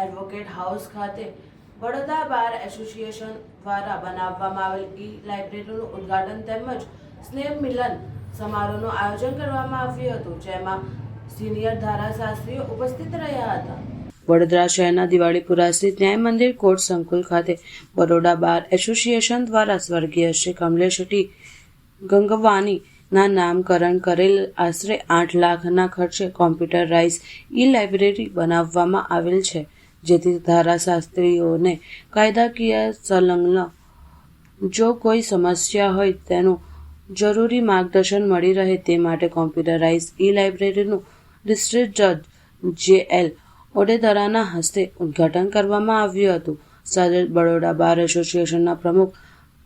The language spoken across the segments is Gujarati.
એડવોકેટ હાઉસ ખાતે બરોડા બાર એસોસિએશન દ્વારા બનાવવામાં આવેલ લાઇબ્રેરીનું ઉદ્ઘાટન તેમજ સ્નેહ મિલન સમારોહનું આયોજન કરવામાં આવ્યું હતું, જેમાં સિનિયર ધારાશાસ્ત્રીઓ ઉપસ્થિત રહ્યા હતા. વડોદરા શહેરના દિવાળીપુરા સ્થિત ન્યાય મંદિર કોર્ટ સંકુલ ખાતે બરોડા બાર એસોસિએશન દ્વારા સ્વર્ગીય શ્રી કમલેશ ટી ગંગવાનીના નામકરણ કરેલ આશરે 8 લાખના ખર્ચે કોમ્પ્યુટરાઇઝ લાઇબ્રેરી બનાવવામાં આવેલ છે, જેથી ધારાશાસ્ત્રીઓને કાયદાકીય સંલગ્ન જો કોઈ સમસ્યા હોય તેનું જરૂરી માર્ગદર્શન મળી રહે તે માટે કોમ્પ્યુટરાઇઝ લાઇબ્રેરીનું ડિસ્ટ્રિક્ટ જજ જે.એલ. ઓડેદરાના હસ્તે ઉદ્ઘાટન કરવામાં આવ્યું હતું. સાથે બરોડા બાર એસોસિએશનના પ્રમુખ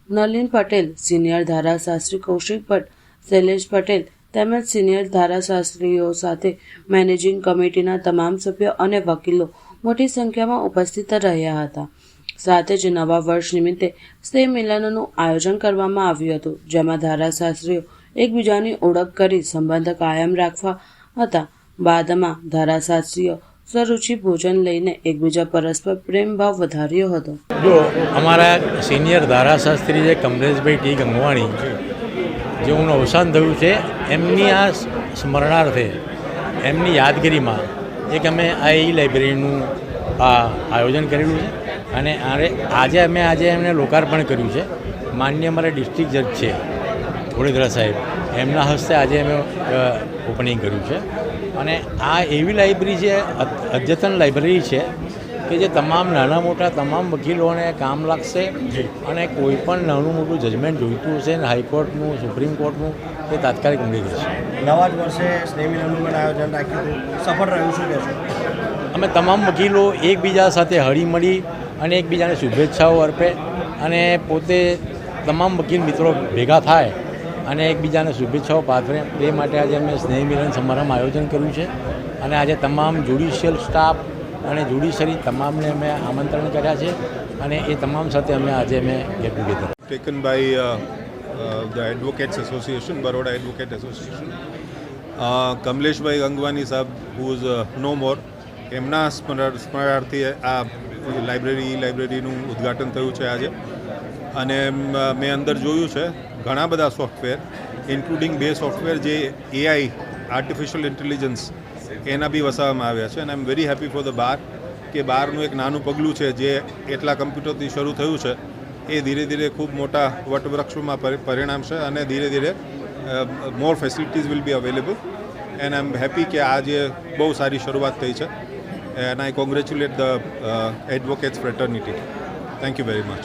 નલિન પટેલ, સિનિયર ધારાશાસ્ત્રી કૌશિક ભટ્ટ, શૈલેષ પટેલ તેમજ સિનિયર ધારાશાસ્ત્રીઓ સાથે મેનેજિંગ કમિટીના તમામ સભ્યો અને વકીલો મોટી સંખ્યામાં ઉપસ્થિત રહ્યા હતા. સાથે જ નવા વર્ષ નિમિત્તે સ્નેહ મિલનનું આયોજન કરવામાં આવ્યું હતું, જેમાં ધારાશાસ્ત્રીઓ એકબીજાની ઓળખ કરી સંબંધ કાયમ રાખવા હતા. બાદમાં ધારાશાસ્ત્રીઓ સ્વરૂચિ ભોજન લઈને એકબીજા પરસ્પર પ્રેમભાવ વધાર્યો હતો. જો અમારા સિનિયર ધારાશાસ્ત્રી છે કમલેશભાઈ ટી ગંગવાણી, જેઓનું અવસાન થયું છે, એમની આ સ્મરણાર્થે એમની યાદગીરીમાં એક અમે આ લાઇબ્રેરીનું આયોજન કરેલું છે અને આજે એમને લોકાર્પણ કર્યું છે. માનનીય અમારા ડિસ્ટ્રિક્ટ જજ છે વડોદરા સાહેબ, એમના હસ્તે આજે અમે ઓપનિંગ કર્યું છે. અને આ એવી લાઇબ્રેરી છે, અદ્યતન લાઇબ્રેરી છે કે જે તમામ નાના મોટા તમામ વકીલોને કામ લાગશે અને કોઈ પણ નાનું મોટું જજમેન્ટ જોઈતું હશે ને હાઈકોર્ટનું, સુપ્રીમ કોર્ટનું, તે તાત્કાલિક મળી રહેશે. નવા જ વર્ષે સ્નેહ મિલનનું આયોજન રાખ્યું હતું, સફળ રહ્યું શું કહેશો? અમે તમામ વકીલો એકબીજા સાથે હળી મળી અને એકબીજાને શુભેચ્છાઓ અર્પે અને પોતે તમામ વકીલ મિત્રો ભેગા થાય અને એકબીજાને શુભેચ્છાઓ પાઠવે, તે માટે આજે અમે સ્નેહ મિલન સમારંભ આયોજન કર્યું છે. અને આજે તમામ જ્યુડિશિયલ સ્ટાફ અને જ્યુડિશરી તમામને અમે આમંત્રણ કર્યા છે અને એ તમામ સાથે આજે અમે get together taken by the Advocates Association, Baroda Advocate Association. કમલેશભાઈ ગંગવાની સાહેબ, who is no more, એમના સ્મરણાર્થે આ લાઇબ્રેરીનું ઉદ્ઘાટન થયું છે આજે. અને મેં અંદર જોયું છે ઘણા બધા સોફ્ટવેર, ઇન્ક્લુડિંગ 2 સોફ્ટવેર જે AI આર્ટિફિશિયલ ઇન્ટેલિજન્સ એના બી વસાવવામાં આવ્યા છે. અને I am very happy for the bar કે બારનું એક નાનું પગલું છે જે એટલા કમ્પ્યુટરથી શરૂ થયું છે, એ ધીરે ધીરે ખૂબ મોટા વટવૃક્ષમાં પરિણામશે અને ધીરે ધીરે more facilities will be available. And I am happy કે આજે બહુ સારી શરૂઆત થઈ છે. And I congratulate the advocates fraternity. Thank you very much.